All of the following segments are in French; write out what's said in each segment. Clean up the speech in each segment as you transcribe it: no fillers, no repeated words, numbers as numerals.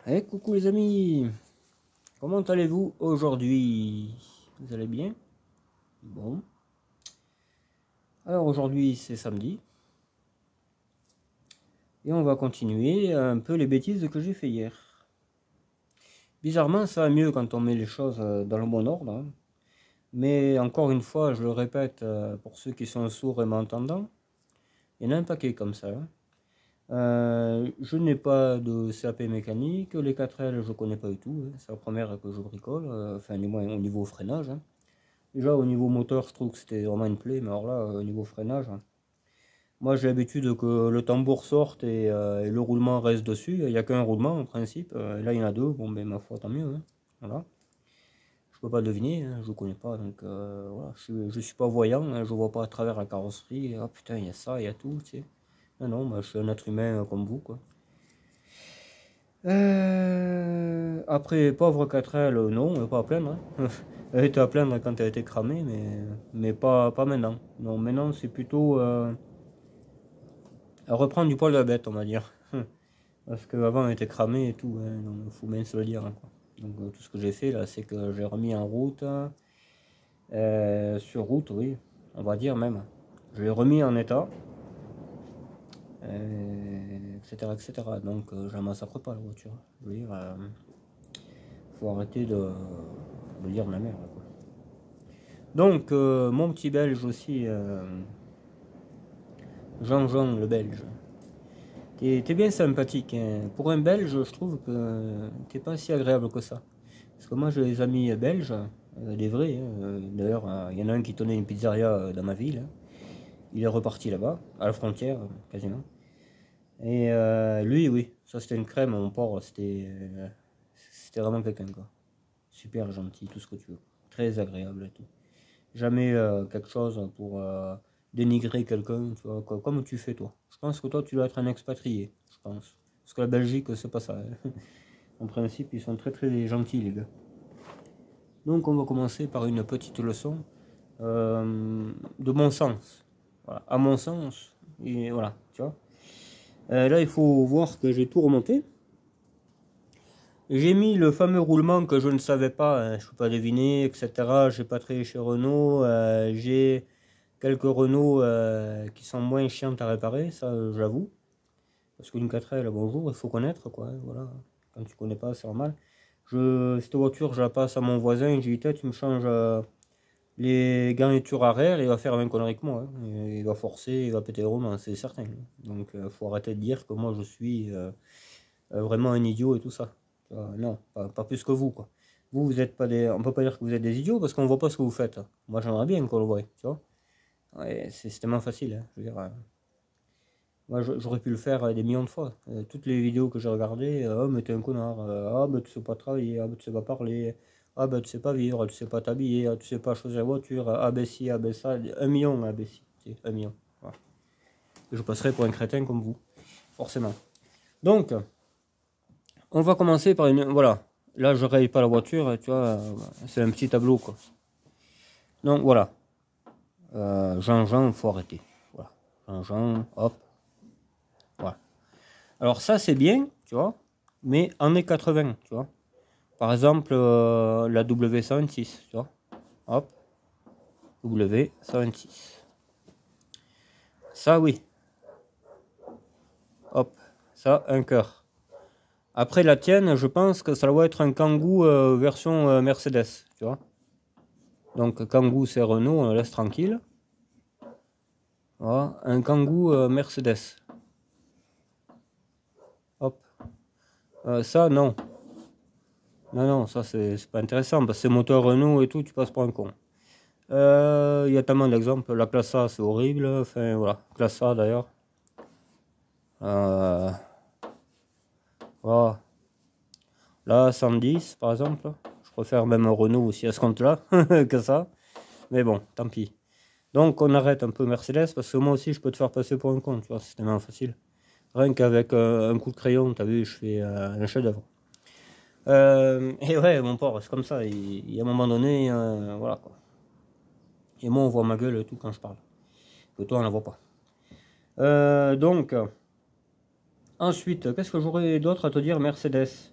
Eh, coucou les amis, comment allez-vous aujourd'hui? Vous allez bien? Bon. Alors aujourd'hui c'est samedi et on va continuer un peu les bêtises que j'ai fait hier. Bizarrement ça va mieux quand on met les choses dans le bon ordre, hein. Mais encore une fois, je le répète pour ceux qui sont sourds et m'entendants, il y en a un paquet comme ça, hein. Je n'ai pas de CAP mécanique, les 4L je connais pas du tout, hein. C'est la première que je bricole, enfin du moins au niveau freinage, hein. Déjà au niveau moteur, je trouve que c'était vraiment une plaie, mais alors là, au niveau freinage, moi j'ai l'habitude que le tambour sorte et le roulement reste dessus. Il n'y a qu'un roulement en principe. Là il y en a deux, bon ben ma foi tant mieux, hein. Voilà. Je peux pas deviner, hein, je ne connais pas, donc voilà, je suis pas voyant, hein, je vois pas à travers la carrosserie. Ah putain, il y a ça, il y a tout, tu sais. Non, non, moi je suis un être humain comme vous, quoi. Après, pauvre 4L, non, pas à plaindre, hein. Elle était à plaindre quand elle a été cramée, mais pas maintenant. Non, maintenant c'est plutôt à reprendre du poil de la bête, on va dire. Parce qu'avant elle était cramée et tout, hein, donc faut bien se le dire, hein, quoi. Donc tout ce que j'ai fait là, c'est que j'ai remis en route, sur route, oui, on va dire même. Je l'ai remis en état, etc., etc. Donc je la massacre pas la voiture. Je veux dire, faut arrêter de dire ma mère, quoi. Donc, mon petit belge aussi, Jean-Jean le belge. T'es bien sympathique, hein. Pour un belge, je trouve que t'es pas si agréable que ça. Parce que moi, j'ai des amis belges, des vrais, hein. D'ailleurs, il y en a un qui tenait une pizzeria dans ma ville, hein. Il est reparti là-bas, à la frontière, quasiment. Et lui, oui, ça c'était une crème, mon porc, c'était vraiment quelqu'un, quoi. Super gentil, tout ce que tu veux. Très agréable et tout. Jamais quelque chose pour dénigrer quelqu'un, tu vois, comme tu fais toi. Je pense que toi, tu dois être un expatrié, je pense. Parce que la Belgique, c'est pas ça, hein. En principe, ils sont très très gentils, les gars. Donc, on va commencer par une petite leçon de bon sens. Voilà, à mon sens, et voilà, tu vois. Là, il faut voir que j'ai tout remonté. J'ai mis le fameux roulement que je ne savais pas, hein, je ne peux pas deviner, etc. J'ai pas travaillé chez Renault. J'ai quelques Renault qui sont moins chiantes à réparer, ça j'avoue. Parce qu'une 4L, bonjour, il faut connaître, quoi, hein, voilà. Quand tu connais pas, c'est normal. Cette voiture, je la passe à mon voisin, j'ai dit, tu me changes les garnitures arrière, il va faire la même connerie que moi, hein. Il va forcer, il va péter le roulement, c'est certain. Donc faut arrêter de dire que moi je suis vraiment un idiot et tout ça. Non, pas plus que vous, quoi. Vous, vous êtes pas des. On peut pas dire que vous êtes des idiots parce qu'on voit pas ce que vous faites. Moi j'aimerais bien qu'on le voie, tu vois. Ouais, c'est tellement facile, hein. Je veux dire, moi j'aurais pu le faire des millions de fois. Toutes les vidéos que j'ai regardées, oh mais t'es un connard, ah bah tu sais pas travailler, ah bah tu sais pas parler, ah bah tu sais pas vivre, tu sais pas t'habiller, ah, tu sais pas choisir la voiture, ah bah si, ah bah ça, un million, ah bah si, c'est un million. Voilà. Je passerai pour un crétin comme vous, forcément. Donc, on va commencer par une. Voilà, là je raye pas la voiture, tu vois, c'est un petit tableau, quoi. Donc voilà, Jean-Jean, faut arrêter. Voilà, Jean-Jean, hop, voilà. Alors ça c'est bien, tu vois, mais années 80, tu vois. Par exemple, la W126, tu vois. Hop, W126. Ça oui, hop, ça un cœur. Après la tienne, je pense que ça doit être un Kangoo version Mercedes, tu vois. Donc Kangoo c'est Renault, on laisse tranquille. Voilà, un Kangoo Mercedes. Hop. Ça non. Non, non, ça c'est pas intéressant parce que c'est moteur Renault et tout, tu passes pour un con. Il y a tellement d'exemples. La classe A, c'est horrible. Enfin, voilà. Classe A d'ailleurs. Voilà. Là, 110 par exemple. Je préfère même un Renault aussi à ce compte-là que ça. Mais bon, tant pis. Donc, on arrête un peu Mercedes parce que moi aussi, je peux te faire passer pour un con. Tu vois, c'est tellement facile. Rien qu'avec un coup de crayon, t'as vu, je fais un chef-d'œuvre. Et ouais, mon porc, c'est comme ça. Il y a un moment donné, voilà quoi. Et moi, on voit ma gueule et tout quand je parle. Que toi, on la voit pas. Donc, ensuite, qu'est-ce que j'aurais d'autre à te dire, Mercedes?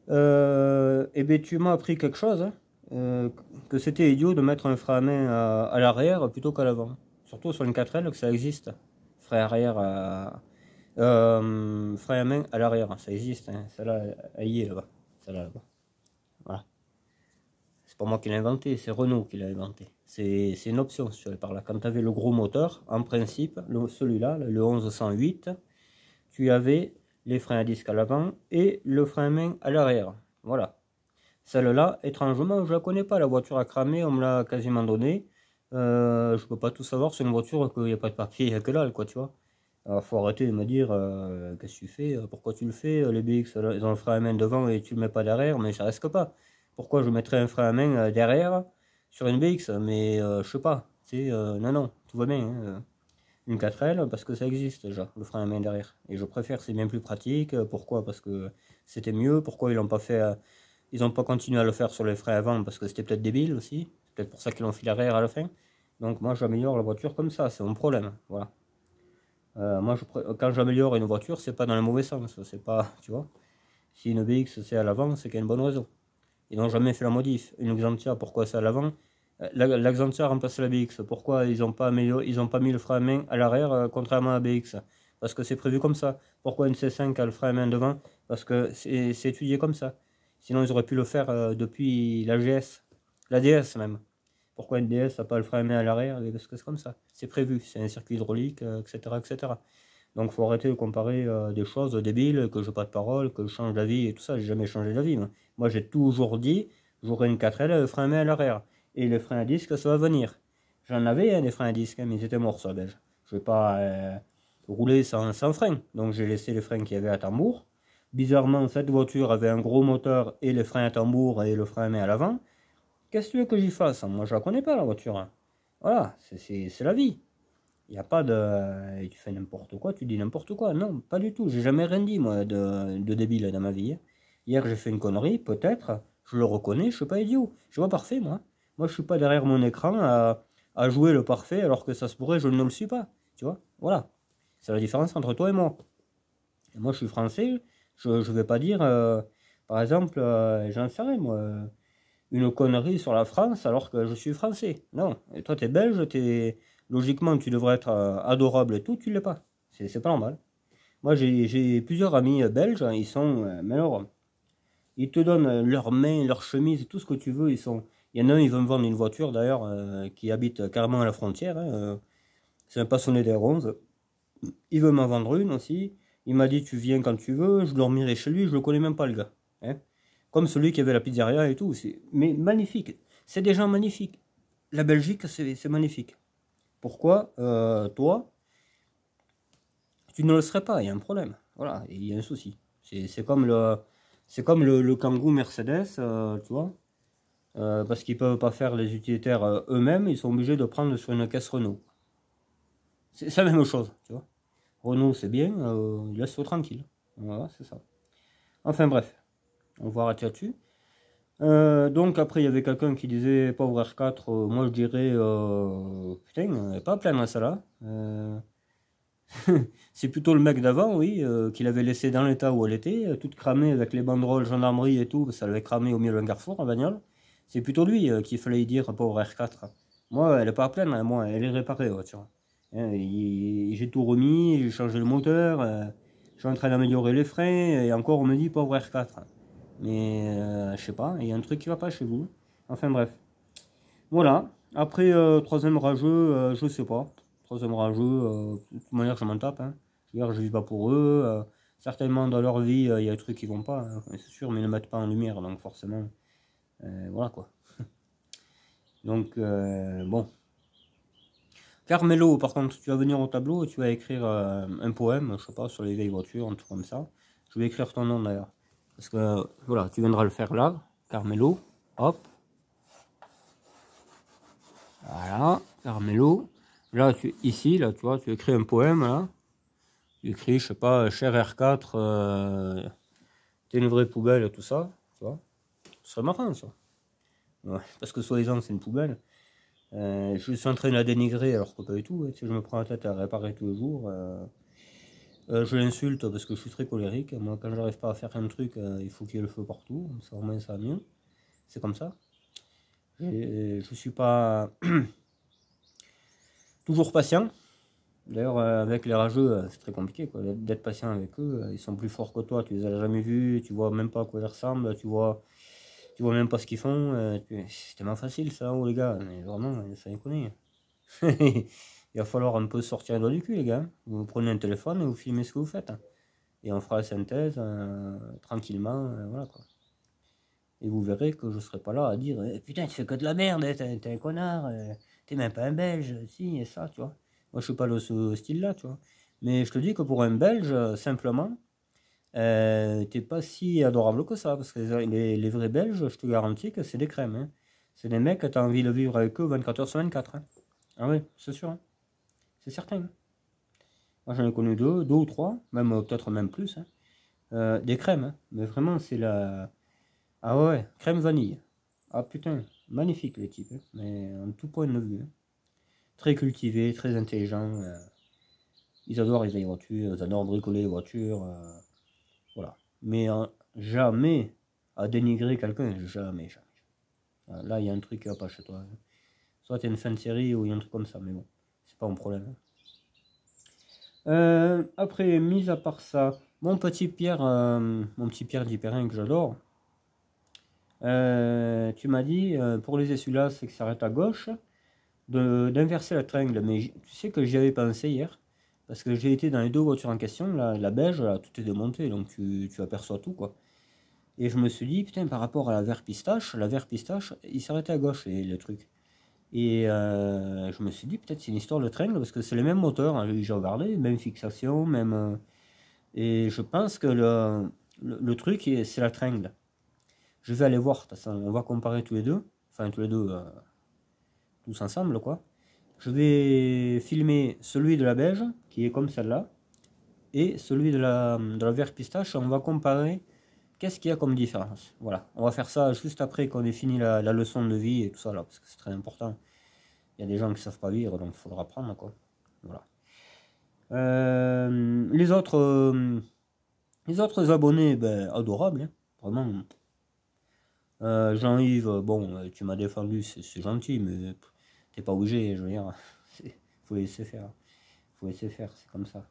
Eh bien, tu m'as appris quelque chose, hein, que c'était idiot de mettre un frein à main à l'arrière plutôt qu'à l'avant. Surtout sur une 4L, que ça existe. Frein arrière frein à main à l'arrière, ça existe. Hein. Celle-là, elle y est là-bas. Celle-là, là-bas. Voilà. C'est pas moi qui l'ai inventé, c'est Renault qui l'a inventé. C'est une option si tu veux par là. Quand tu avais le gros moteur, en principe, celui-là, le 1108, tu avais les freins à disque à l'avant et le frein à main à l'arrière. Voilà. Celle-là, étrangement, je la connais pas. La voiture a cramé, on me l'a quasiment donné. Je peux pas tout savoir, c'est une voiture qu'il n'y a pas de papier, il n'y a que dalle, quoi, tu vois. Alors, faut arrêter de me dire, qu'est-ce que tu fais, pourquoi tu le fais, les BX, ils ont le frein à main devant et tu le mets pas derrière, mais ça risque pas. Pourquoi je mettrais un frein à main derrière sur une BX, mais je sais pas, tu sais, non, non, tout va bien, hein. Une 4L, parce que ça existe déjà, le frein à main derrière. Et je préfère, c'est bien plus pratique. Pourquoi? Parce que c'était mieux. Pourquoi ils l'ont pas fait, ils n'ont pas continué à le faire sur les freins avant? Parce que c'était peut-être débile aussi. C'est peut-être pour ça qu'ils l'ont fait l'arrière à la fin. Donc moi j'améliore la voiture comme ça, c'est mon problème. Voilà. Moi quand j'améliore une voiture, c'est pas dans le mauvais sens. C'est pas, tu vois. Si une BX c'est à l'avant, c'est qu'il y a une bonne raison. Ils n'ont jamais fait la modif. Une Xantia, pourquoi c'est à l'avant? La Xantia remplace la BX. Pourquoi ils n'ont pas amélioré, ils ont pas mis le frein à main à l'arrière, contrairement à la BX? Parce que c'est prévu comme ça. Pourquoi une C5 a le frein à main devant? Parce que c'est étudié comme ça. Sinon, ils auraient pu le faire depuis la GS, la DS même. Pourquoi une DS n'a pas le frein à main à l'arrière? Parce que c'est comme ça. C'est prévu. C'est un circuit hydraulique, etc., etc. Donc, il faut arrêter de comparer des choses débiles, que je n'ai pas de parole, que je change d'avis et tout ça. J'ai jamais changé d'avis. Moi, j'ai toujours dit, j'aurai une 4L, frein à main à l'arrière. Et les freins à disque, ça va venir. J'en avais des freins à disque, hein, mais ils étaient morts, ça, belge. Je ne vais pas rouler sans frein. Donc, j'ai laissé les freins qu'il y avait à tambour. Bizarrement, cette voiture avait un gros moteur et les freins à tambour et le frein à main à l'avant. Qu'est-ce que tu veux que j'y fasse? Moi, je la connais pas, la voiture. Hein. Voilà, c'est la vie. Il n'y a pas de. Tu fais n'importe quoi, tu dis n'importe quoi. Non, pas du tout. J'ai jamais rien dit, moi, de débile dans ma vie. Hein. Hier, j'ai fait une connerie, peut-être. Je le reconnais, je suis pas idiot. Je suis pas parfait, moi. Moi, je suis pas derrière mon écran à jouer le parfait alors que ça se pourrait, je ne le suis pas. Tu vois? Voilà. C'est la différence entre toi et moi. Et moi, je suis français. Je ne vais pas dire, par exemple, j'en sais rien, moi, une connerie sur la France alors que je suis français. Non. Et toi, tu es belge, logiquement, tu devrais être adorable et tout, tu l'es pas. C'est pas normal. Moi, j'ai plusieurs amis belges, hein, ils sont, mais alors, ils te donnent leurs mains, leurs chemises, tout ce que tu veux. Il y en a un, il veut me vendre une voiture d'ailleurs, qui habite carrément à la frontière. Hein, c'est un passionné des ronces. Il veut m'en vendre une aussi. Il m'a dit, tu viens quand tu veux, je dormirai chez lui, je le connais même pas le gars. Hein. Comme celui qui avait la pizzeria et tout. Mais magnifique. C'est des gens magnifiques. La Belgique, c'est magnifique. Pourquoi, toi, tu ne le serais pas? Il y a un problème. Voilà, il y a un souci. C'est comme le Kangoo Mercedes, tu vois. Parce qu'ils ne peuvent pas faire les utilitaires eux-mêmes, ils sont obligés de prendre sur une caisse Renault. C'est la même chose, tu vois. Renault, c'est bien, laisse-le tranquille. Voilà, c'est ça. Enfin bref, on va arrêter là-dessus. Donc après, il y avait quelqu'un qui disait pauvre R4, moi je dirais, putain, pas plein à ça là. C'est plutôt le mec d'avant, oui, qu'il avait laissé dans l'état où elle était, toute cramée avec les banderoles gendarmerie et tout, ça l'avait cramé au milieu d'un carrefour en bagnole. C'est plutôt lui qu'il fallait y dire pauvre R4. Moi, elle est pas pleine, hein, moi, elle est réparée, la voiture. Hein, j'ai tout remis, j'ai changé le moteur, je suis en train d'améliorer les freins, et encore on me dit pauvre R4. Mais je sais pas, il y a un truc qui va pas chez vous. Enfin bref. Voilà. Après, troisième rageux, je sais pas. Troisième rageux, de toute manière, je m'en tape. Hein. Je vis pas pour eux. Certainement, dans leur vie, il y a des trucs qui vont pas. Hein, c'est sûr, mais ils ne mettent pas en lumière. Donc, forcément, voilà quoi. Donc, bon. Carmelo, par contre, tu vas venir au tableau et tu vas écrire un poème, je sais pas, sur les vieilles voitures, un truc comme ça. Je vais écrire ton nom d'ailleurs. Parce que, voilà, tu viendras le faire là, Carmelo. Hop. Voilà, Carmelo. Là, ici, là, tu vois, tu écris un poème, là. Tu écris, je sais pas, cher R4, t'es une vraie poubelle, tout ça, tu vois. Ce serait marrant, ça. Ouais, parce que soi-disant, c'est une poubelle. Je suis en train de la dénigrer, alors que pas du tout. Tu sais, je me prends la tête à réparer tous les jours. Je l'insulte parce que je suis très colérique. Moi, quand j'arrive pas à faire un truc, il faut qu'il y ait le feu partout. Ça, au moins, ça va mieux. C'est comme ça. Je suis pas toujours patient. D'ailleurs, avec les rageux, c'est très compliqué quoi, d'être patient avec eux. Ils sont plus forts que toi, tu les as jamais vus, tu vois même pas à quoi ils ressemblent, tu vois même pas ce qu'ils font. C'est tellement facile ça, oh, les gars, mais vraiment, ça déconne. Il va falloir un peu sortir les doigts du cul, les gars. Vous prenez un téléphone et vous filmez ce que vous faites. Et on fera la synthèse tranquillement, voilà quoi. Et vous verrez que je serai pas là à dire putain, tu fais que de la merde, t'es un connard, t'es même pas un belge, si, et ça, tu vois. Moi, je suis pas de ce style-là, tu vois. Mais je te dis que pour un belge, simplement, t'es pas si adorable que ça, parce que les vrais belges, je te garantis que c'est des crèmes, hein. C'est des mecs que t'as envie de vivre avec eux 24 heures sur 24, hein. Ah oui, c'est sûr, hein. C'est certain. Moi, j'en ai connu deux ou trois, même peut-être même plus, hein. Des crèmes, hein. Mais vraiment, c'est la... Ah ouais, crème vanille. Ah putain, magnifique les types, hein. Mais en tout point de vue, hein. Très cultivés, très intelligents. Ils adorent les vieilles voitures, ils adorent bricoler les voitures. Voilà. Mais jamais à dénigrer quelqu'un, jamais, jamais. Là, il y a un truc qui va pas chez toi, hein. Soit tu es une fin de série ou il y a un truc comme ça, mais bon, c'est pas mon problème, hein. Après, mis à part ça, mon petit Pierre d'Hyperin que j'adore. Tu m'as dit, pour les essuie-glaces, c'est que ça arrête à gauche, d'inverser la triangle. Mais tu sais que j'y avais pensé hier, parce que j'ai été dans les deux voitures en question, la beige, là, tout est démonté, donc tu aperçois tout, quoi. Et je me suis dit, putain, par rapport à la vert pistache, il s'arrêtait à gauche, le truc. Et je me suis dit, peut-être c'est une histoire de triangle, parce que c'est les mêmes moteurs, hein, j'ai regardé, même fixation, même... et je pense que le truc, c'est la triangle. Je vais aller voir, de toute façon, on va comparer tous les deux, enfin tous les deux, tous ensemble, quoi. Je vais filmer celui de la beige, qui est comme celle-là, et celui de la vert pistache, on va comparer qu'est-ce qu'il y a comme différence. Voilà, on va faire ça juste après qu'on ait fini la leçon de vie et tout ça, là, parce que c'est très important. Il y a des gens qui ne savent pas vivre, donc il faudra apprendre, quoi. Voilà. Les autres abonnés, ben, adorables, hein, vraiment. Jean-Yves, bon, tu m'as défendu, c'est gentil, mais t'es pas obligé, je veux dire. Faut laisser faire. Faut laisser faire, c'est comme ça.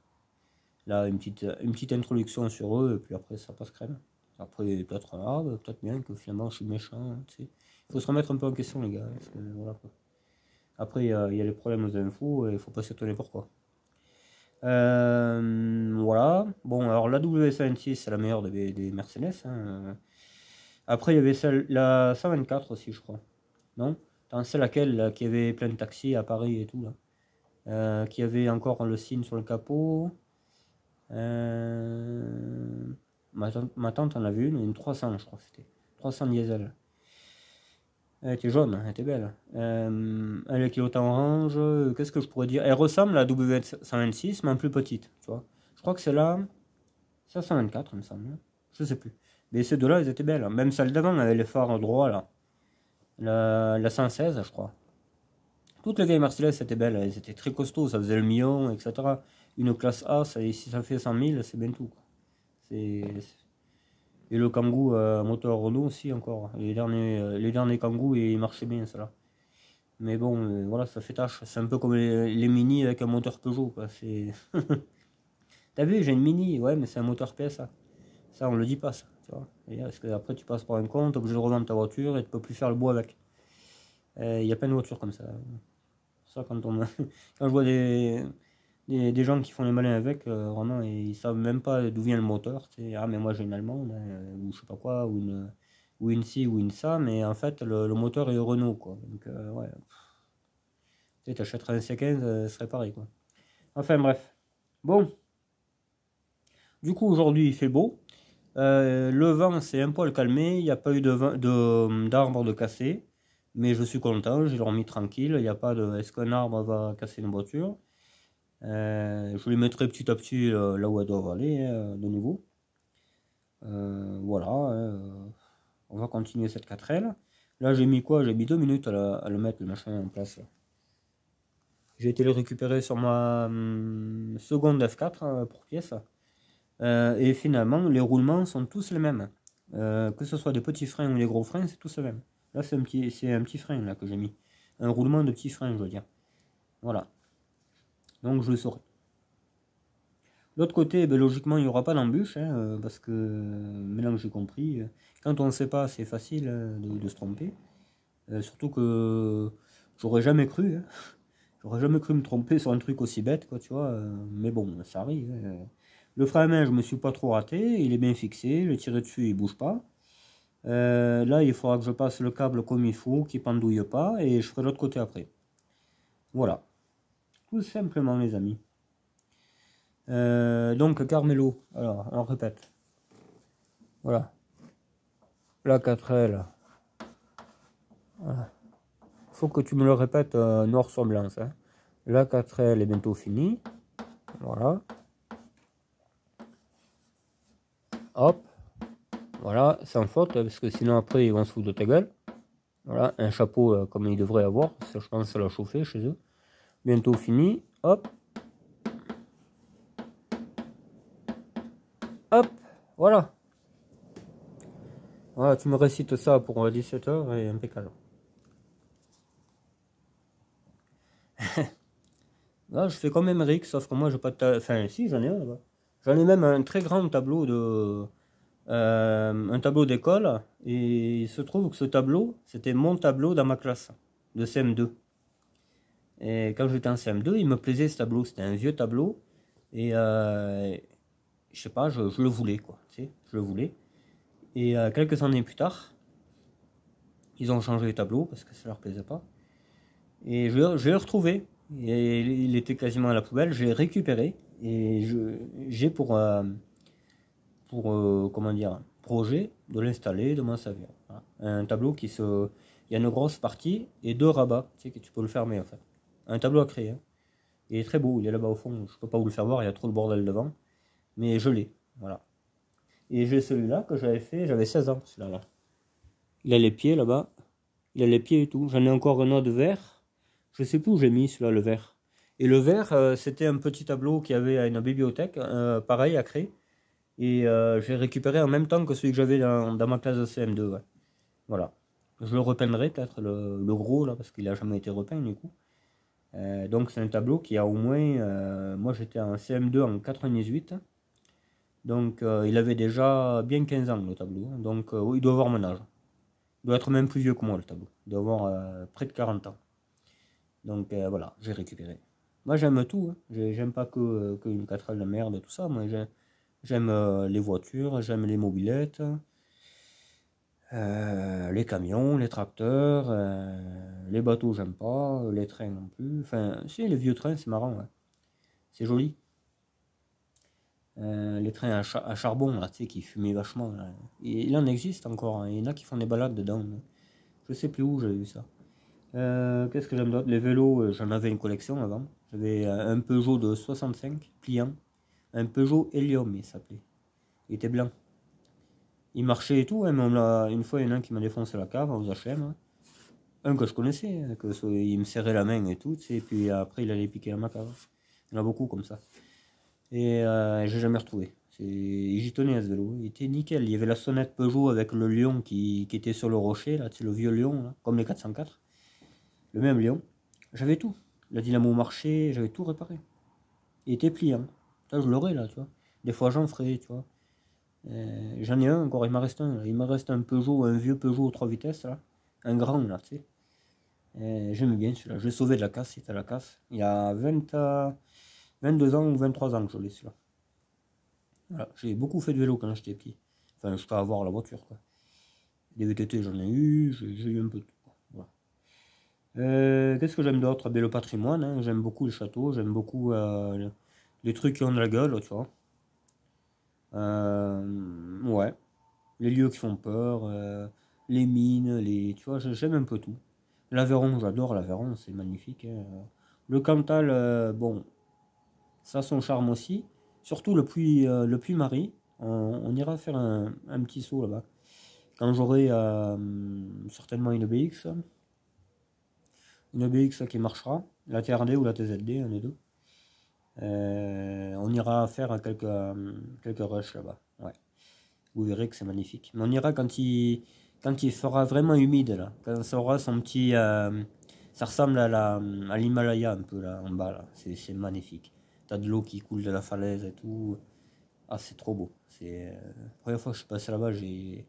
Là, une petite introduction sur eux, et puis après, ça passe crème. Après, peut-être, peut-être bien que finalement, je suis méchant, hein, tu sais. Il faut se remettre un peu en question, les gars. Parce que, voilà, quoi. Après, il y a les problèmes aux infos, et il faut pas s'étonner pourquoi. Voilà. Bon, alors la W56, c'est la meilleure des Mercedes, hein. Après, il y avait la 124 aussi, je crois. Non? C'est laquelle là, qui avait plein de taxis à Paris et tout là. Qui avait encore le signe sur le capot. Ma tante en avait une 300, je crois que c'était. 300 diesel. Elle était jaune, elle était belle. Elle est qui orange. Qu'est-ce que je pourrais dire? Elle ressemble à la W126, mais en plus petite, tu vois. Je crois que c'est là. C'est 124, il me semble. Je sais plus. Mais ces deux-là, elles étaient belles. Même celle d'avant avait les phares droits là. La 116, je crois. Toutes les vieilles Mercedes étaient belles, elles étaient très costauds, ça faisait le million, etc. Une classe A, si ça fait 100 000, c'est bien tout, quoi. Et le Kangoo moteur Renault aussi encore. Les derniers Kangoo, ils marchaient bien, cela. Mais bon, voilà, ça fait tâche. C'est un peu comme les Mini avec un moteur Peugeot, quoi. T'as vu, j'ai une Mini, ouais, mais c'est un moteur PSA. Ça, on le dit pas, ça, tu vois. Parce que après, tu passes par un compte, t'es obligé de revendre ta voiture et tu peux plus faire le bois avec. Il y a plein de voitures comme ça. Ça, quand je vois des gens qui font les malins avec, vraiment, ils savent même pas d'où vient le moteur. Ah, mais moi j'ai une allemande, hein, ou je sais pas quoi, ou une ci, ou une ça, mais en fait, le moteur est Renault, quoi. Donc, ouais. Tu t'achèterais un C15, ce serait pareil, quoi. Enfin, bref. Bon. Du coup, aujourd'hui, il fait beau. Le vent s'est un poil calmé, il n'y a pas eu d'arbres de cassés, mais je suis content, j'ai dormi tranquille, il n'y a pas de... Est-ce qu'un arbre va casser une voiture? Je les mettrai petit à petit là où elles doivent aller, de nouveau. Voilà, on va continuer cette 4L. Là j'ai mis quoi? J'ai mis 2 minutes à le mettre, le machin en place. J'ai été le récupérer sur ma seconde F4 pour pièce. Et finalement, les roulements sont tous les mêmes. Que ce soit des petits freins ou des gros freins, c'est tous les mêmes. Là, c'est un petit frein là, que j'ai mis. Un roulement de petit frein, je veux dire. Voilà. Donc, je le saurai. L'autre côté, ben, logiquement, il n'y aura pas d'embûche, hein, parce que, maintenant que j'ai compris, quand on ne sait pas, c'est facile de se tromper. Surtout que j'aurais jamais cru, hein. J'aurais jamais cru me tromper sur un truc aussi bête, quoi, tu vois. Mais bon, ça arrive, hein. Le frein à main, je me suis pas trop raté, il est bien fixé, je tiré dessus, il bouge pas. Là, il faudra que je passe le câble comme il faut, qu'il pendouille pas, et je ferai l'autre côté après. Voilà, tout simplement, les amis. Donc, Carmelo, alors, on répète. Voilà, la 4L. Voilà. Faut que tu me le répètes noir sur blanc, hein. La 4L est bientôt finie. Voilà. Hop. Voilà, sans faute, parce que sinon après ils vont se foutre de ta gueule. Voilà, un chapeau comme ils devraient avoir, ça je pense que ça l'a chauffé chez eux. Bientôt fini, hop. Hop, voilà. Voilà, tu me récites ça pour 17h et impeccable. Là, je fais comme Emmerich, sauf que moi j'ai pas de... Enfin, si, j'en ai un là-bas. J'en ai même un très grand tableau de... un tableau d'école, et il se trouve que ce tableau, c'était mon tableau dans ma classe de CM2. Et quand j'étais en CM2, il me plaisait ce tableau, c'était un vieux tableau, et je sais pas, je le voulais, quoi, tu sais, je le voulais. Et quelques années plus tard, ils ont changé le tableau parce que ça leur plaisait pas. Et je l'ai retrouvé, et il était quasiment à la poubelle, je l'ai récupéré, et j'ai comment dire, projet de l'installer, de m'en servir. Voilà. Un tableau qui se... Il y a une grosse partie et deux rabats, tu sais, que tu peux le fermer en fait. Un tableau à créer, hein. Il est très beau, il est là-bas au fond, je peux pas vous le faire voir, il y a trop de bordel devant. Mais je l'ai, voilà. Et j'ai celui-là que j'avais fait, j'avais 16 ans, celui-là. Là. Il a les pieds là-bas, il a les pieds et tout. J'en ai encore un autre vert, je sais plus où j'ai mis celui-là, le vert. Et le vert, c'était un petit tableau qui avait à une bibliothèque, pareil à créer. Et j'ai récupéré en même temps que celui que j'avais dans ma classe de CM2. Ouais. Voilà. Je le repeindrai peut-être, le gros, là, parce qu'il n'a jamais été repeint du coup. Donc c'est un tableau qui a au moins... moi j'étais en CM2 en 98. Donc il avait déjà bien 15 ans le tableau. Donc oui, il doit avoir mon âge. Il doit être même plus vieux que moi le tableau. Il doit avoir près de 40 ans. Donc voilà, j'ai récupéré. Moi j'aime tout, hein. J'aime pas que une 4L de merde et tout ça. Moi j'aime les voitures, j'aime les mobylettes, les camions, les tracteurs, les bateaux j'aime pas, les trains non plus. Enfin, si, les vieux trains c'est marrant, ouais. C'est joli. Les trains à charbon, là, tu sais, qui fumaient vachement. Là. Et il en existe encore, hein. Il y en a qui font des balades dedans. Je sais plus où j'avais vu ça. Qu'est-ce que j'aime d'autre? Les vélos, j'en avais une collection avant. J'avais un Peugeot de 65 pliant. Un Peugeot Helium, il s'appelait. Il était blanc. Il marchait et tout, hein, mais une fois, il y en a un qui m'a défoncé la cave aux HM. Hein. Un que je connaissais, hein, il me serrait la main et tout, et puis après, il allait piquer à ma cave. Il y en a beaucoup comme ça. Et j'ai jamais retrouvé. J'y tenais à ce vélo. Il était nickel. Il y avait la sonnette Peugeot avec le lion qui était sur le rocher, là, le vieux lion, là, comme les 404. Le même lion. J'avais tout. La dynamo marchait, j'avais tout réparé. Il était pliant. Ça, je l'aurais là, tu vois. Des fois, j'en ferai, tu vois. J'en ai un encore, il m'en reste un. Là. Il me reste un Peugeot, un vieux Peugeot 3 vitesses, là. Un grand, là, tu sais. J'aime bien celui-là. Je l'ai sauvé de la casse, il était à la casse. Il y a 22 ans ou 23 ans que je l'ai, celui-là. Voilà. J'ai beaucoup fait de vélo quand j'étais petit. Enfin, je peux avoir la voiture, quoi. Des VTT, j'en ai eu, j'ai eu un peu de tout. Voilà. Qu'est-ce que j'aime d'autre? Ben, le patrimoine, hein. J'aime beaucoup les châteaux, j'aime beaucoup les trucs qui ont de la gueule, tu vois. Ouais. Les lieux qui font peur, les mines, tu vois, j'aime un peu tout. L'Aveyron, j'adore l'Aveyron, c'est magnifique, hein. Le Cantal, bon, ça a son charme aussi. Surtout le Puy-Marie. On ira faire un petit saut là-bas. Quand j'aurai certainement une BX. Une BX qui marchera. La TRD ou la TZD, un des deux. On ira faire quelques rushs là-bas. Ouais. Vous verrez que c'est magnifique. Mais on ira quand il fera vraiment humide là. Quand ça aura son petit... ça ressemble à l'Himalaya un peu là en bas là. C'est magnifique. T'as de l'eau qui coule de la falaise et tout. Ah, c'est trop beau. C'est la première fois que je suis passé là-bas, j'ai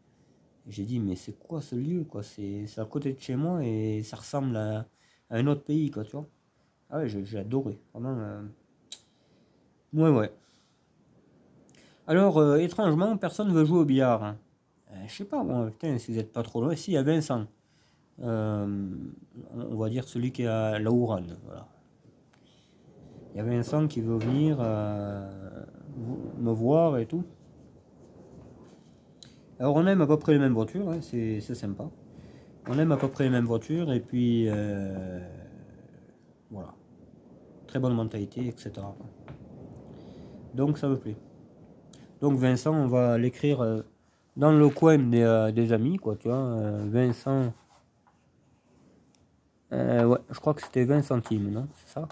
dit mais c'est quoi ce lieu quoi? C'est à côté de chez moi et ça ressemble à un autre pays quoi, tu vois. Ah ouais, j'ai adoré. Vraiment. Ouais, ouais. Alors, étrangement, personne ne veut jouer au billard, hein. Je sais pas, moi, putain, si vous n'êtes pas trop loin. Si, il y a Vincent. Euh, on va dire celui qui est à la Ouran. Voilà. Il y a Vincent qui veut venir me voir et tout. Alors, on aime à peu près les mêmes voitures, hein, c'est sympa. On aime à peu près les mêmes voitures et puis voilà. Très bonne mentalité, etc. Donc, ça me plaît. Donc, Vincent, on va l'écrire dans le coin des amis, quoi, tu vois. Vincent. Ouais, je crois que c'était 20 centimes, non? C'est ça?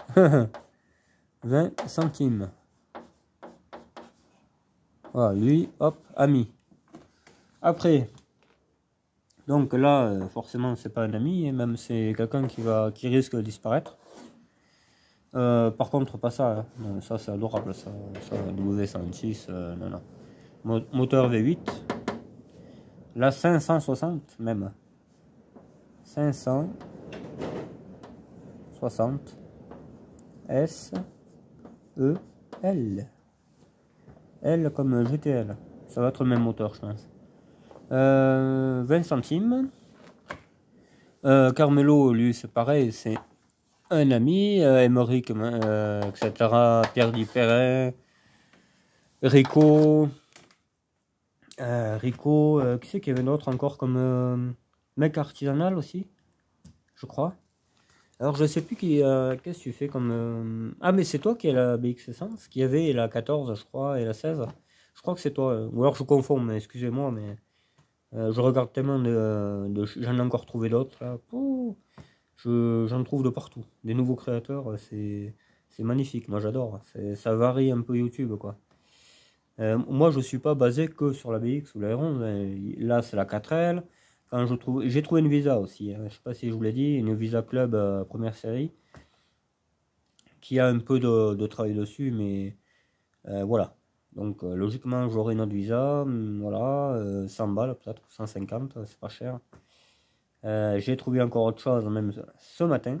20 centimes. Voilà, lui, hop, ami. Après, donc là, forcément, c'est pas un ami, et même c'est quelqu'un qui risque de disparaître. Par contre, pas ça, hein. Non, ça c'est adorable, ça W106, non, non. Moteur V8. Là, 560 même. 560 S E L. L comme GTL. Ça va être le même moteur, je pense. 20 centimes. Carmelo, lui, c'est pareil, c'est un ami. Emeric, etc. Pierre Dupérin. Rico. Qui c'est qu'il y avait d'autre encore comme mec artisanal aussi, je crois. Alors je sais plus qu'est-ce que tu fais comme... Ah mais c'est toi qui as la BX Essence, qui avait la 14 je crois et la 16. Je crois que c'est toi, ou alors je confonds, mais excusez-moi, mais je regarde tellement j'en ai encore trouvé d'autres là. J'en trouve de partout. Des nouveaux créateurs, c'est magnifique, moi j'adore. Ça varie un peu YouTube quoi. Moi je suis pas basé que sur la BX ou la R11, là c'est la 4L. Quand j'ai trouvé une Visa aussi, hein. Je sais pas si je vous l'ai dit, une Visa Club première série qui a un peu de travail dessus, mais voilà. Donc logiquement j'aurai une autre Visa, voilà, 100 balles peut-être, 150, c'est pas cher. J'ai trouvé encore autre chose même ce matin,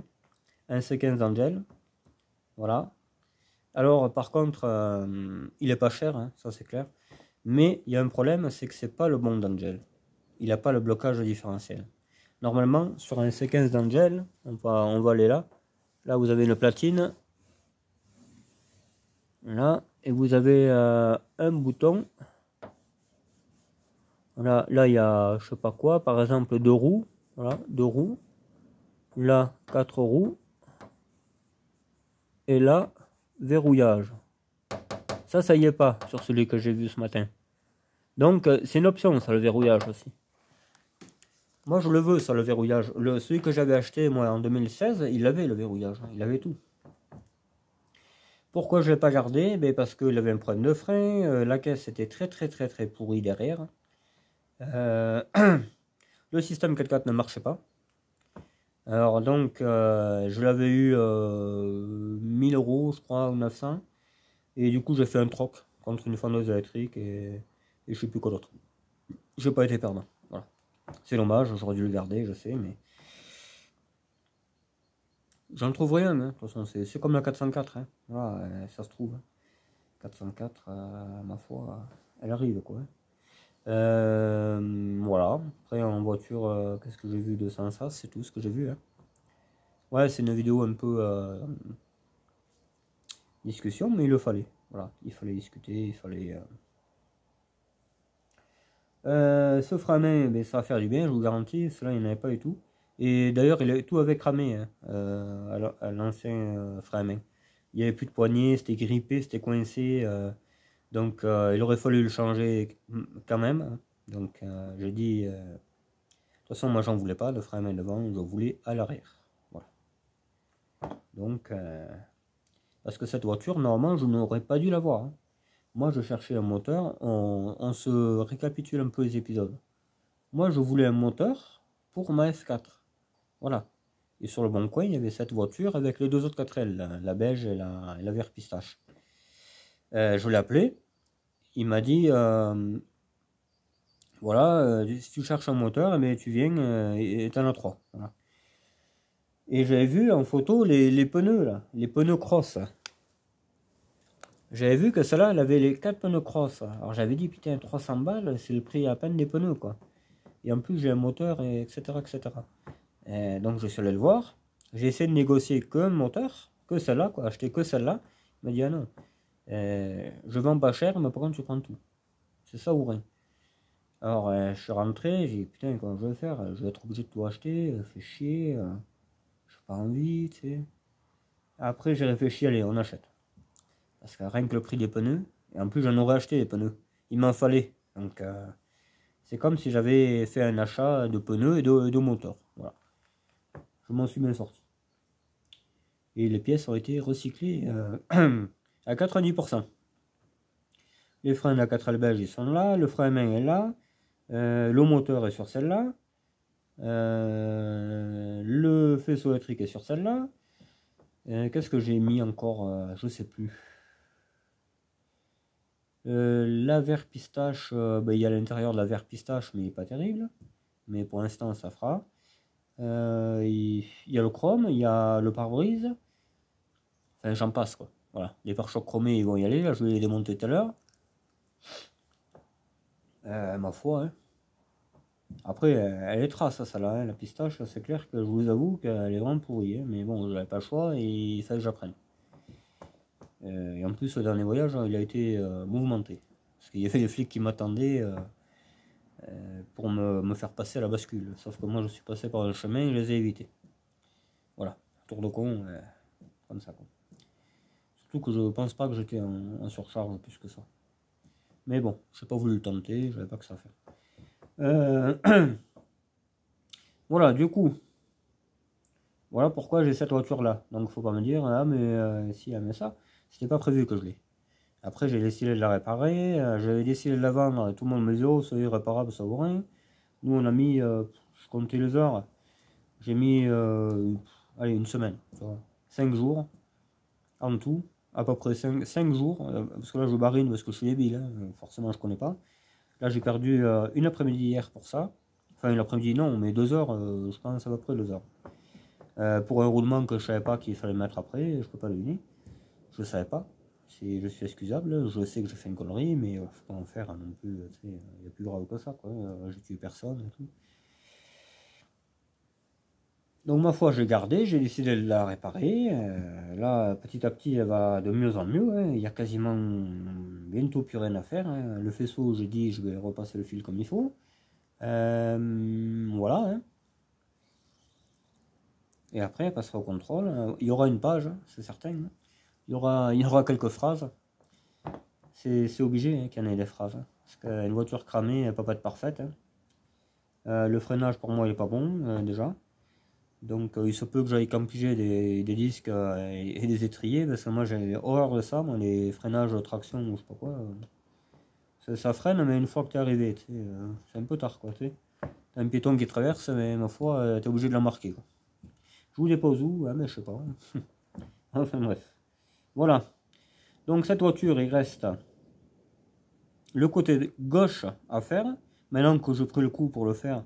un C15 d'Angel, voilà. Alors par contre, il est pas cher, hein, ça c'est clair. Mais il y a un problème, c'est que c'est pas le bon d'Angel. Il n'a pas le blocage différentiel. Normalement, sur un C15 d'Angel, on va aller là. Là, vous avez une platine. Là, et vous avez un bouton. Voilà, là, il y a je sais pas quoi, par exemple 2 roues. Voilà, 2 roues. Là, 4 roues. Et là, verrouillage. Ça y est pas sur celui que j'ai vu ce matin. Donc, c'est une option, ça, le verrouillage aussi. Moi, je le veux, ça, le verrouillage. Celui que j'avais acheté, moi, en 2016, il avait le verrouillage. Il avait tout. Pourquoi je ne l'ai pas gardé? Ben parce qu'il avait un problème de frein. La caisse était très pourrie derrière. Le système 4x4 ne marchait pas. Alors donc, je l'avais eu 1000 euros, je crois, ou 900. Et du coup, j'ai fait un troc contre une fendeuse électrique et je sais plus quoi d'autre. J'ai pas été perdant. Voilà. C'est dommage, j'aurais dû le garder, je sais, mais j'en trouve rien. Hein. De toute façon, c'est comme la 404. Hein. Voilà, ça se trouve. 404, ma foi, elle arrive quoi. Voilà. Après en voiture, qu'est-ce que j'ai vu de ça? C'est tout ce que j'ai vu. Hein. Ouais, c'est une vidéo un peu discussion, mais il le fallait. Voilà, il fallait discuter, il fallait. Ce frein à main, ben, ça va faire du bien, je vous garantis. Cela, il n'y en avait pas du tout. Et d'ailleurs, tout avait cramé hein, à l'ancien frein à main. Il n'y avait plus de poignée, c'était grippé, c'était coincé. Donc, il aurait fallu le changer quand même. Hein. Donc, j'ai dit, de toute façon, moi, j'en voulais pas, le frein à main devant, je voulais à l'arrière. Voilà. Donc, Parce que cette voiture, normalement, je n'aurais pas dû l'avoir. Hein. Moi, je cherchais un moteur. On se récapitule un peu les épisodes. Moi, je voulais un moteur pour ma F4. Voilà. Et sur le bon coin, il y avait cette voiture avec les deux autres 4L, la beige et la vert pistache. Je l'ai appelé. Il m'a dit, voilà, si tu cherches un moteur, mais tu viens et t'en as 3. Voilà. Et j'avais vu en photo les pneus, là, les pneus cross. J'avais vu que celle-là, elle avait les 4 pneus cross. Alors j'avais dit, putain, 300 balles, c'est le prix à peine des pneus, quoi. Et en plus, j'ai un moteur, et etc., etc. Et donc je suis allé le voir. J'ai essayé de négocier qu'un moteur, que celle-là, quoi, acheter que celle-là. Il m'a dit, ah non, je vends pas cher, mais par contre, tu prends tout. C'est ça ou rien. Alors, je suis rentré, j'ai dit, putain, comment je vais faire? Je vais être obligé de tout acheter, fait chier, j'ai pas envie, tu sais. Après, j'ai réfléchi, allez, on achète. Parce que rien que le prix des pneus, et en plus, j'en aurais acheté des pneus. Il m'en fallait. Donc, c'est comme si j'avais fait un achat de pneus et de moteur. Voilà. Je m'en suis bien sorti. Et les pièces ont été recyclées à 90%. Les freins à 4 belges, ils sont là. Le frein à main est là. Le moteur est sur celle-là. Le faisceau électrique est sur celle-là. Qu'est-ce que j'ai mis encore? Je sais plus. La vert pistache, il y a l'intérieur de la vert pistache, mais il n'est pas terrible. Mais pour l'instant, ça fera. Il y a le chrome, il y a le pare-brise. Enfin, j'en passe, quoi. Voilà. Les pare-chocs chromés, ils vont y aller. Là, je vais les démonter tout à l'heure. Ma foi, hein. Après, elle est trace, ça là, hein. La pistache, c'est clair que je vous avoue qu'elle est vraiment pourrie. Hein. Mais bon, j'avais pas le choix et il fallait que j'apprenne. Et en plus, le dernier voyage, il a été mouvementé. Parce qu'il y avait des flics qui m'attendaient pour me faire passer à la bascule. Sauf que moi, je suis passé par le chemin et je les ai évités. Voilà, tour de con, comme ça. Quoi. Surtout que je pense pas que j'étais en surcharge plus que ça. Mais bon, j'ai pas voulu le tenter, j'avais pas que ça à faire. Voilà, du coup, voilà pourquoi j'ai cette voiture là. Donc faut pas me dire, ah mais si, ah, mais ça, c'était pas prévu que je l'ai. Après j'ai décidé de la réparer, j'avais décidé de la vendre, tout le monde me disait, oh c'est irréparable, ça vaut rien. Nous on a mis, je comptais les heures, j'ai mis, allez, une semaine, 5 jours, en tout, à peu près 5 jours, parce que là je barine parce que je suis débile, hein, forcément je connais pas. Là j'ai perdu une après-midi hier pour ça, enfin une après-midi non, mais 2 heures, je pense à peu près 2 heures. Pour un roulement que je savais pas qu'il fallait mettre après, je peux pas deviner, je savais pas. Je suis excusable, je sais que j'ai fait une connerie, mais faut pas en faire non plus, il y a plus grave que ça, quoi. J'ai tué personne et tout. Donc ma foi, j'ai gardé, j'ai décidé de la réparer. Là, petit à petit, elle va de mieux en mieux. Hein. Il y a quasiment bientôt plus rien à faire. Hein. Le faisceau, j'ai dit, je vais repasser le fil comme il faut. Voilà. Hein. Et après, elle passera au contrôle. Il y aura une page, c'est certain. Hein. Il y aura quelques phrases. C'est obligé hein, qu'il y en ait des phrases. Hein. Parce qu'une voiture cramée, elle ne peut pas être parfaite. Hein. Le freinage, pour moi, il n'est pas bon, déjà. Donc il se peut que j'aille campiger des disques et des étriers, parce que moi j'ai horreur de ça, moi, les freinages traction ou je sais pas quoi. Ça freine, mais une fois que tu es arrivé, c'est un peu tard, quoi, tu sais. T'as un piéton qui traverse, mais ma foi, t'es obligé de la marquer, quoi. Je vous dépose où? Ah, mais je sais pas. Enfin bref. Voilà. Donc cette voiture, il reste le côté gauche à faire. Maintenant que je pris le coup pour le faire,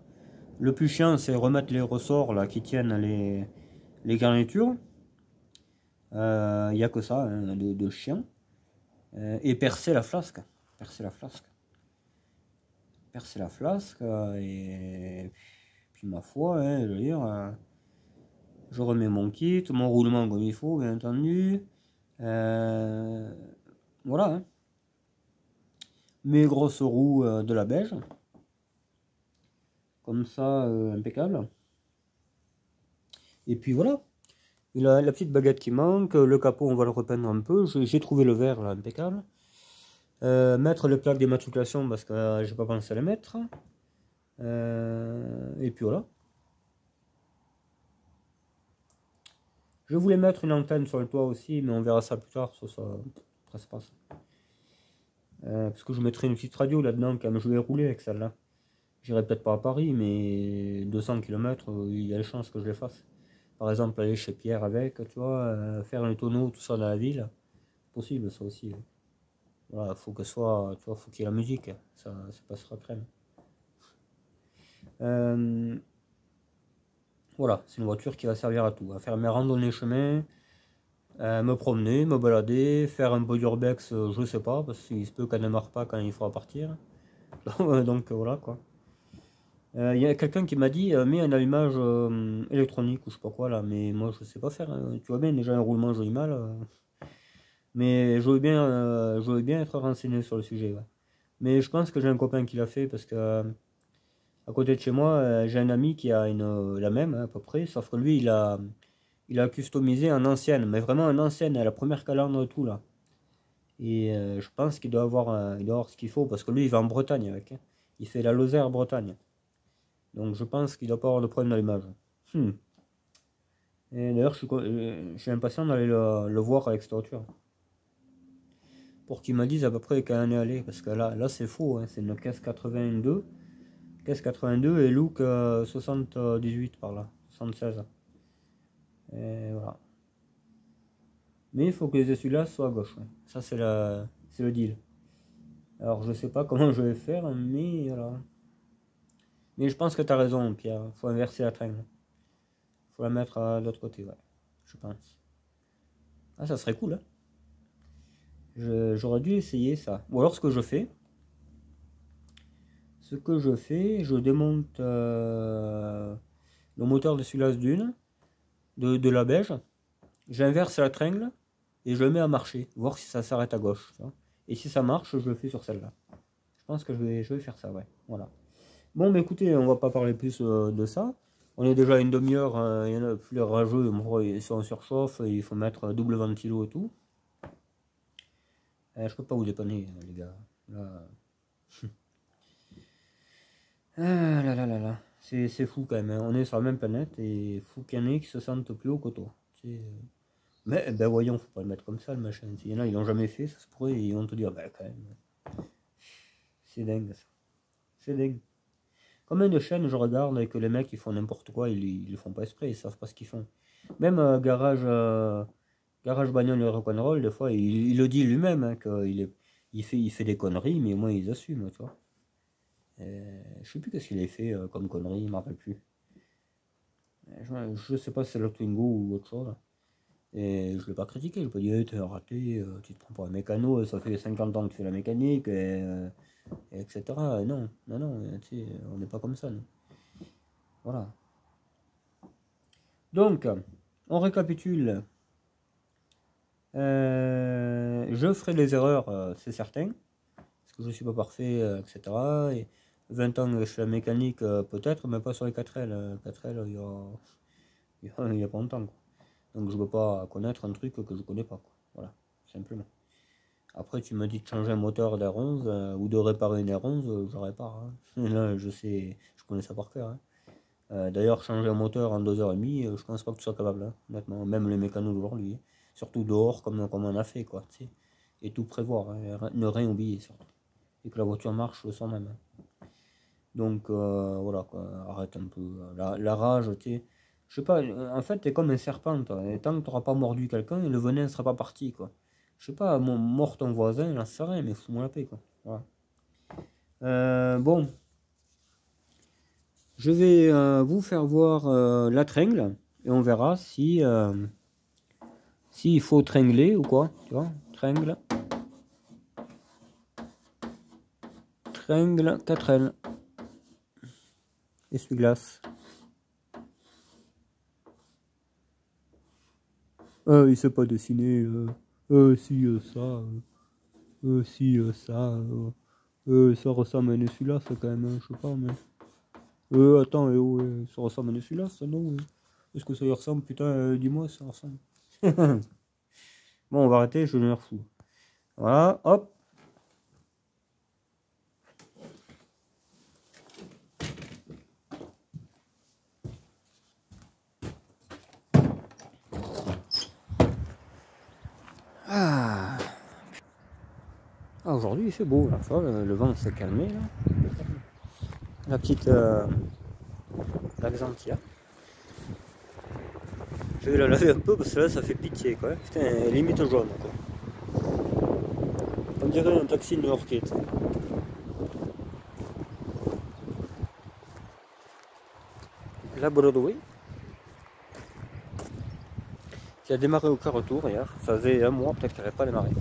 le plus chiant, c'est remettre les ressorts là qui tiennent les garnitures. Il n'y a que ça hein, de chiant. Et percer la flasque. Percer la flasque. Percer la flasque. Et puis ma foi, hein, je veux dire, je remets mon kit, mon roulement comme il faut, bien entendu. Voilà. Hein. Mes grosses roues de la beige. Comme ça, impeccable. Et puis voilà. Et la petite baguette qui manque, le capot on va le repeindre un peu. J'ai trouvé le vert là, impeccable. Mettre les plaques d'immatriculation parce que j'ai pas pensé à les mettre. Et puis voilà. Je voulais mettre une antenne sur le toit aussi, mais on verra ça plus tard, ça se passe. Parce que je mettrai une petite radio là-dedans, quand même, je vais rouler avec celle-là. J'irai peut-être pas à Paris, mais 200 km, il y a les chances que je les fasse. Par exemple, aller chez Pierre avec, tu vois, faire un tonneau, tout ça dans la ville, possible ça aussi. Voilà, faut que soit, tu vois, faut qu'il y ait la musique, ça passera crème. Voilà, c'est une voiture qui va servir à tout, à faire mes randonnées chemin, me promener, me balader, faire un peu d'urbex, je sais pas, parce qu'il se peut qu'elle ne démarre pas quand il faudra partir. Donc voilà quoi. Il y a quelqu'un qui m'a dit mets un allumage électronique ou je sais pas quoi là, mais moi je sais pas faire, hein. Tu vois bien déjà un roulement joli mal, mais je veux bien être renseigné sur le sujet. Ouais. Mais je pense que j'ai un copain qui l'a fait parce que à côté de chez moi j'ai un ami qui a la même hein, à peu près, sauf que lui il a customisé en ancienne, mais vraiment en ancienne, la première calandre et tout là. Et je pense qu'il doit avoir, il doit avoir ce qu'il faut parce que lui il va en Bretagne avec. Hein. Il fait la Lozère Bretagne. Donc je pense qu'il doit pas avoir de problème d'allumage. Hmm. Et d'ailleurs je suis impatient d'aller le voir avec cette voiture. Pour qu'il me dise à peu près quand on est allé. Parce que là c'est faux, hein. C'est une caisse 82. Caisse 82 et look 78 par là. 76. Et voilà. Mais il faut que les essuie-glaces soient à gauche. Ouais. Ça c'est le deal. Alors je sais pas comment je vais faire, mais voilà. Mais je pense que tu as raison, Pierre. Faut inverser la traîne. Faut la mettre à l'autre côté, ouais. Je pense. Ah, ça serait cool, hein. J'aurais dû essayer ça. Ou alors je démonte le moteur de celui-là de la beige. J'inverse la tringle et je le mets à marcher. Voir si ça s'arrête à gauche. Tu vois. Et si ça marche, je le fais sur celle-là. Je pense que je vais faire ça, ouais. Voilà. Bon, mais écoutez, on va pas parler plus de ça. On est déjà à une demi-heure, il y en a plus les rageux, ils sont en surchauffe, il faut mettre double ventilo et tout. Je peux pas vous dépanner, les gars. Là. Ah là là là là. C'est fou quand même, hein. On est sur la même planète et fou qu'il y en ait qui se sentent plus haut qu'auto. Mais ben voyons, faut pas le mettre comme ça le machin. Il y en a, ils l'ont jamais fait, ça se pourrait, ils vont te dire, ben quand même. C'est dingue ça. C'est dingue. Combien de chaînes je regarde et que les mecs ils font n'importe quoi, ils le font pas exprès, ils savent pas ce qu'ils font. Même garage bagnole et rock'n'roll, des fois il le dit lui-même hein, il fait des conneries, mais au moins ils assument, tu vois. Je sais plus qu'est-ce qu'il a fait comme connerie, je me rappelle plus. Je sais pas si c'est le Twingo ou autre chose. Et je l'ai pas critiqué, je l'ai pas dit hey, t'es raté, tu te prends pour un mécano, ça fait 50 ans que tu fais la mécanique, etc. Non, non, non, tu sais, on n'est pas comme ça, nous. Voilà. Donc, on récapitule. Je ferai des erreurs, c'est certain, parce que je ne suis pas parfait, etc. Et 20 ans je fais la mécanique, peut-être, mais pas sur les 4L. 4L, il y a pas longtemps. Quoi. Donc je ne peux pas connaître un truc que je ne connais pas. Quoi. Voilà, simplement. Après, tu me dis de changer un moteur d'R11 ou de réparer une R11, je répare. Hein. Là, je connais ça par cœur. Hein. D'ailleurs, changer un moteur en 2h30, je pense pas que tu sois capable, hein, honnêtement. Même les mécanos d'aujourd'hui. Surtout dehors, comme on a fait, quoi. Tu sais. Et tout prévoir, hein, ne rien oublier, surtout. Et que la voiture marche sans même. Hein. Donc, voilà, quoi. Arrête un peu. La rage, tu sais. Je sais pas, en fait, t'es comme un serpent, toi. Et tant que t'auras pas mordu quelqu'un, le venin ne sera pas parti, quoi. Je sais pas, mort ton voisin, j'en sais rien, mais fous-moi la paix, quoi. Voilà. Bon. Je vais vous faire voir la tringle et on verra si s'il faut tringler ou quoi. Tu vois, tringle, 4L, essuie-glace. Il sait pas dessiner. Si ça, si ça, ça ressemble à un essuie-glace quand même. Hein, je sais pas, mais. Attends, ça ressemble à un essuie-glace, ça non? Est-ce que ça y ressemble? Putain, dis-moi, ça ressemble. Bon, on va arrêter, je vais devenir fou. Voilà, hop. Ah, aujourd'hui il fait beau, là, ça, le vent s'est calmé là. La petite Xanthia. Je vais la laver un peu parce que là ça fait pitié quoi. Putain, elle est limite jaune quoi. On dirait un taxi new-yorkais. La Broadway qui a démarré au quart retour hier. Ça faisait un mois peut-être qu'elle n'avait pas démarré.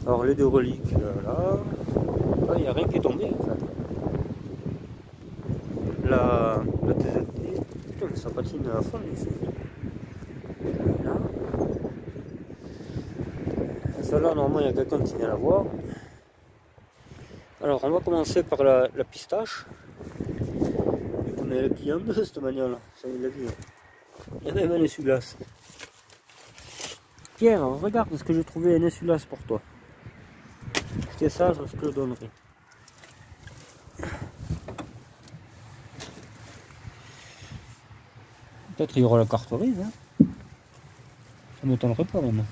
Alors les deux reliques là, il n'y a rien qui est tombé en fait. La TZT, putain mais ça patine à fond ici. Là. Celle-là normalement il y a quelqu'un qui vient la voir. Alors on va commencer par la pistache. On est le client de cette manière-là, ça y est la vie. Il y a même un essuie-glace. Pierre, regarde ce que j'ai trouvé, un essuie-glace pour toi. C'était ça, je te le donnerai. Peut-être qu'il y aura la carte grise, hein. Ça m'étonnerait pas même.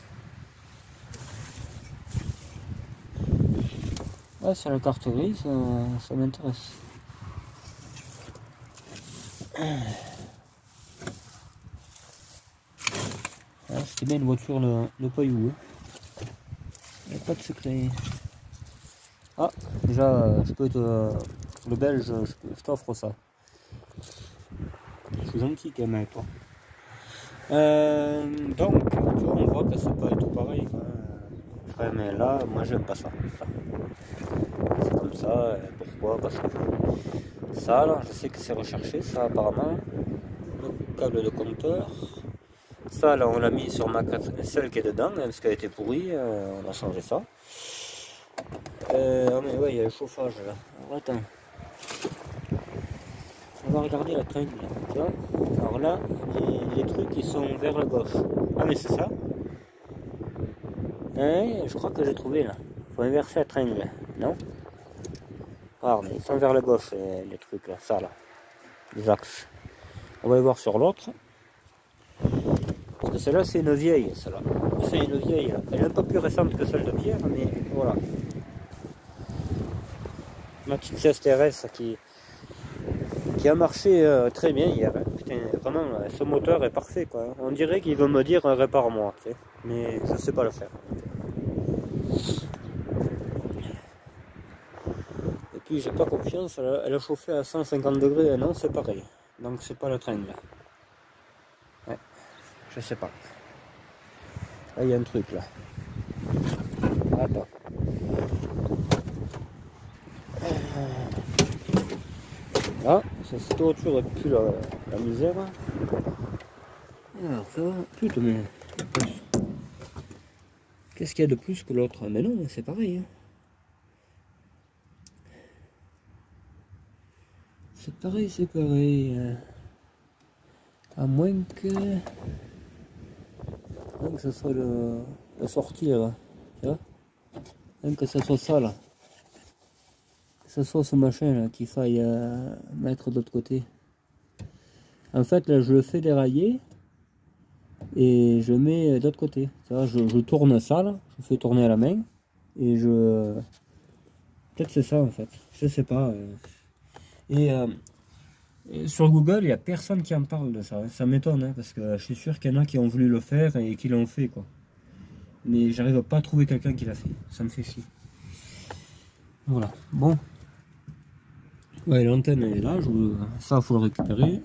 Ouais, sur la carte grise, ça m'intéresse. Ah, c'était bien une voiture de Paillou. Hein. Il n'y a pas de secret. Ah, déjà, je peux te. Le belge, je t'offre ça. Je suis gentil quand même avec toi. Donc, tu vois, on voit que c'est pas tout pareil. Quoi. Ouais, mais là, moi j'aime pas ça. C'est comme ça. Pourquoi? Parce que ça, là, je sais que c'est recherché, ça apparemment. Le câble de compteur. Ça, là, on l'a mis sur ma celle qui est dedans, hein, parce qu'elle était pourrie. On a changé ça. Ah, mais ouais, il y a le chauffage là. Alors, attends. On va regarder la tringle. Tu vois. Alors là, les trucs ils sont vers la gauche. Ah, mais c'est ça. Je crois que j'ai trouvé là. Faut inverser la tringle, non? Ah, mais ils sont vers la gauche les trucs là, ça là. Les axes. On va les voir sur l'autre. Parce que celle-là c'est une vieille, celle-là. C'est une vieille là. Elle est un peu plus récente que celle de Pierre, mais voilà. Ma petite CSTRS qui a marché très bien hier. Hein. Putain, vraiment, ce moteur est parfait quoi. On dirait qu'il veut me dire répare-moi, tu sais. Mais je sais pas le faire. Et puis j'ai pas confiance, elle a chauffé à 150 degrés, non c'est pareil. Donc c'est pas le train là. Ouais, je sais pas. Là il y a un truc là. Attends. Ah, cette voiture est plus la misère. Alors ça va. Putain mais. Qu'est-ce qu'il y a de plus que l'autre? Mais non, c'est pareil. Hein. C'est pareil, c'est pareil. À moins que ce soit la sortie là. Tu vois? Même que ce soit ça là. Que ce soit ce machin là qu'il faille mettre de l'autre côté. En fait là je le fais dérailler. Et je mets de l'autre côté. Tu vois, je tourne ça là, je fais tourner à la main. Et je. Peut-être c'est ça en fait. Je sais pas. Et sur Google, il n'y a personne qui en parle de ça. Ça m'étonne, hein, parce que je suis sûr qu'il y en a qui ont voulu le faire et qui l'ont fait quoi. Mais j'arrive pas à trouver quelqu'un qui l'a fait. Ça me fait chier. Voilà. Bon. Ouais, l'antenne elle est là. Ça, faut le récupérer.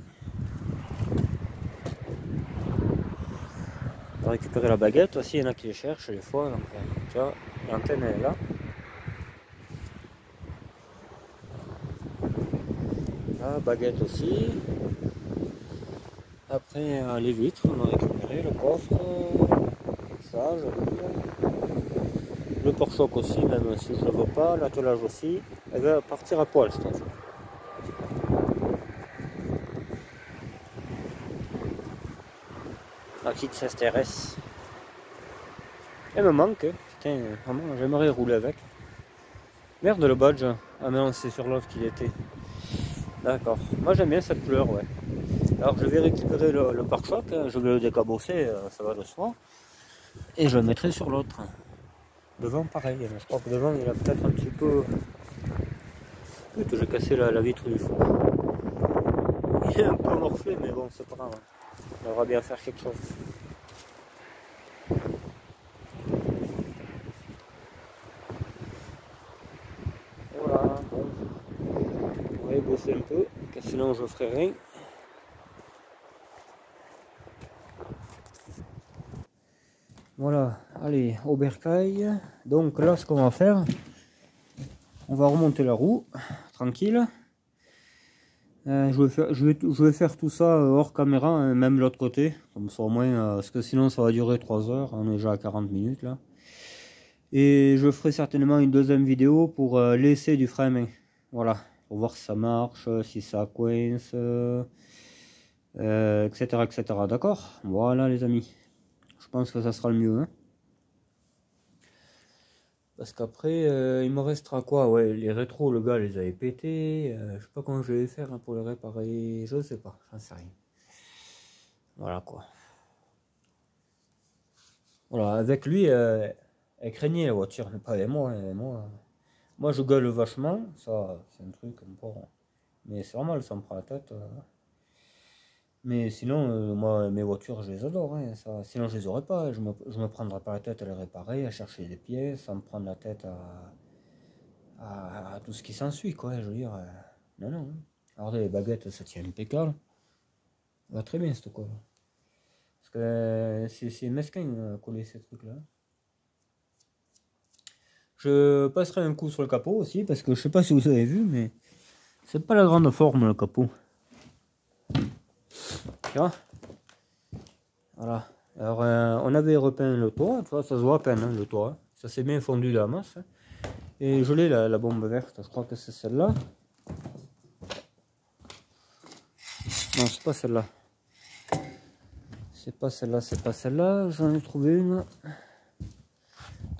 Récupérer la baguette aussi, il y en a qui les cherchent des fois, donc tu vois, l'antenne est là. La baguette aussi. Après les vitres, on a récupéré le coffre, ça, le pare-choc aussi, même si je ne le veux pas, l'attelage aussi, elle va partir à poil cette voiture. La petite CSTRS. Elle me manque, putain, vraiment, j'aimerais rouler avec. Merde le badge. Ah mais non, c'est sur l'autre qu'il était. D'accord. Moi j'aime bien cette couleur, ouais. Alors je vais récupérer le pare-choc, je vais le décabosser, ça va de soi. Et je le mettrai sur l'autre. Devant, pareil, je crois que devant, il a peut-être un petit peu... Putain, j'ai cassé la vitre du four. Il est un peu morflé, mais bon, c'est pas grave. On devra bien faire quelque chose. Voilà, bon. On va y bosser un peu, car sinon je ferai rien. Voilà, allez, au bercail. Donc là, ce qu'on va faire, on va remonter la roue, tranquille. Je vais faire tout ça hors caméra, hein, même l'autre côté, comme ça au moins, parce que sinon ça va durer 3 heures, on est déjà à 40 minutes là. Et je ferai certainement une deuxième vidéo pour l'essai du frein à main. Voilà, pour voir si ça marche, si ça coince, etc. etc. D'accord? Voilà les amis. Je pense que ça sera le mieux. Hein, parce qu'après, il me restera quoi? Ouais, les rétros, le gars les avait pétés. Je sais pas comment je vais faire hein, pour les réparer. Je sais pas, j'en sais rien. Voilà quoi. Voilà, avec lui, elle craignait la voiture, mais pas avec moi. Hein, moi, je gueule vachement. Ça, c'est un truc un peu. Mais c'est normal, ça me prend la tête. Mais sinon, moi, mes voitures, je les adore. Hein, ça, sinon, je les aurais pas. Je me prendrais pas la tête à les réparer, à chercher des pièces, à me prendre la tête à tout ce qui s'ensuit, quoi. Je veux dire, non, non. Alors, les baguettes, ça tient impeccable. Ça va très bien, ce quoi. Parce que c'est mesquin, coller ces trucs-là. Je passerai un coup sur le capot aussi, parce que je sais pas si vous avez vu, mais c'est pas la grande forme, le capot. Tu vois? Voilà. Alors, on avait repeint le toit, tu vois, ça se voit à peine, hein, le toit. Ça s'est bien fondu de la masse. Hein. Et je l'ai, la bombe verte, je crois que c'est celle-là. Non, c'est pas celle-là. C'est pas celle-là, c'est pas celle-là. J'en ai trouvé une.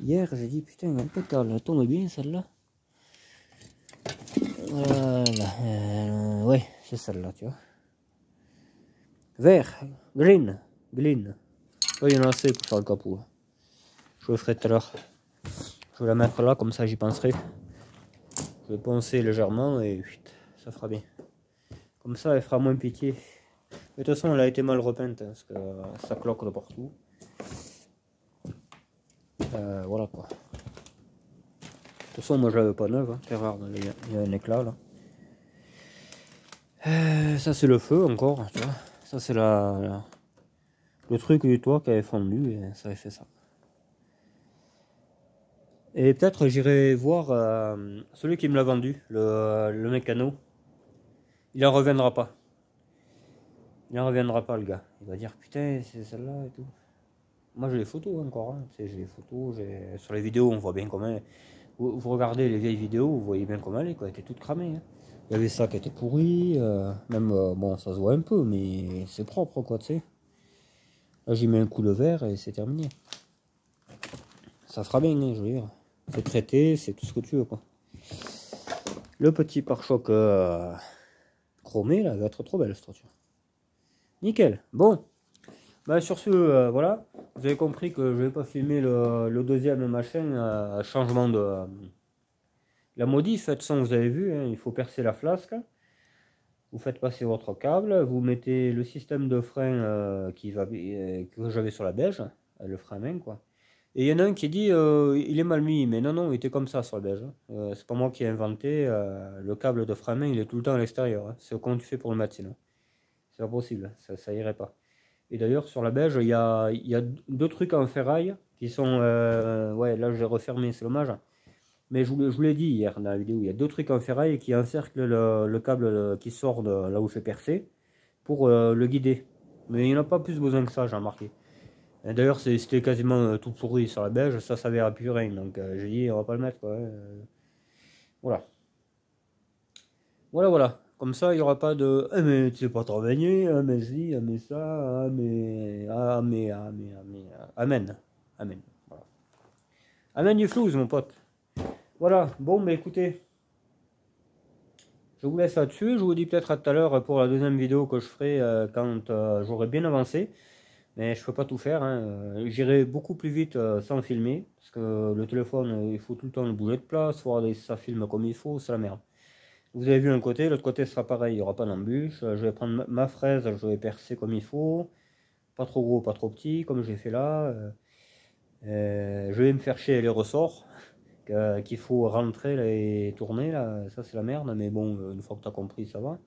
Hier, j'ai dit, putain, impeccable, elle tourne bien celle-là. Voilà. Ouais, c'est celle-là, tu vois. Vert, green. Oui, il y en a assez pour faire le capot. Je le ferai tout à l'heure. Je vais la mettre là, comme ça j'y penserai. Je vais poncer légèrement et ça fera bien. Comme ça, elle fera moins pitié. Mais de toute façon, elle a été mal repeinte, parce que ça cloque de partout. Voilà quoi. De toute façon, moi je l'avais pas neuve, hein. Regarde, il y a un éclat là. Ça c'est le feu encore, tu vois. Ça c'est le truc du toit qui avait fondu et ça avait fait ça. Et peut-être j'irai voir celui qui me l'a vendu, le mécano. Il en reviendra pas. Il en reviendra pas le gars. Il va dire putain c'est celle-là et tout. Moi j'ai les photos encore, hein. Tu sais, j'ai les photos, sur les vidéos on voit bien comment. Vous regardez les vieilles vidéos, vous voyez bien comment elle est, quoi. Elle était toute cramée. Hein. Il y avait ça qui était pourri, même bon ça se voit un peu, mais c'est propre quoi, tu sais. Là j'y mets un coup de verre et c'est terminé. Ça fera bien, hein, je veux dire. C'est traité, c'est tout ce que tu veux quoi. Le petit pare-choc chromé là va être trop belle cette voiture. Nickel. Bon. Bah, sur ce, voilà. Vous avez compris que je vais pas filmer le deuxième machin, changement de la modif. De toute façon, vous avez vu, hein, il faut percer la flasque. Vous faites passer votre câble, vous mettez le système de frein que j'avais sur la beige, le frein à main quoi. Et il y en a un qui dit il est mal mis, mais non, non, il était comme ça sur la beige. Hein. C'est pas moi qui ai inventé, le câble de frein à main il est tout le temps à l'extérieur. Hein. C'est comment tu fais pour le mettre sinon. C'est pas possible, ça irait pas. Et d'ailleurs sur la beige il y a deux trucs en ferraille qui sont, ouais là je l'ai refermé, c'est dommage. Mais je vous l'ai dit hier dans la vidéo, il y a deux trucs en ferraille qui encerclent le câble qui sort de là où j'ai percé pour le guider. Mais il n'y en a pas plus besoin que ça, j'ai remarqué. D'ailleurs, c'était quasiment tout pourri sur la beige, ça servait plus rien. Donc j'ai dit, on va pas le mettre quoi. Voilà. Voilà. Comme ça, il n'y aura pas de ah, mais tu sais pas travailler, ah, mais si, ah, mais ça, ah, mais. Amen. Amen. Voilà. Amen du flouze, mon pote. Voilà, bon, bah écoutez, je vous laisse là-dessus. Je vous dis peut-être à tout à l'heure pour la deuxième vidéo que je ferai quand j'aurai bien avancé. Mais je peux pas tout faire, hein. J'irai beaucoup plus vite sans filmer, parce que le téléphone, il faut tout le temps le bouger de place, faut regarder si ça filme comme il faut, c'est la merde. Vous avez vu un côté, l'autre côté sera pareil, il n'y aura pas d'embûche. Je vais prendre ma fraise, je vais percer comme il faut, pas trop gros, pas trop petit, comme j'ai fait là. Je vais me faire chier les ressorts qu'il faut rentrer là, et tourner là, ça c'est la merde, mais bon, une fois que tu as compris, ça va.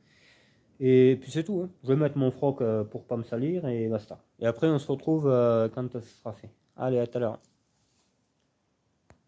Et puis c'est tout, hein. Je vais mettre mon froc pour pas me salir et basta. Et après on se retrouve quand ça sera fait. Allez, à tout à l'heure.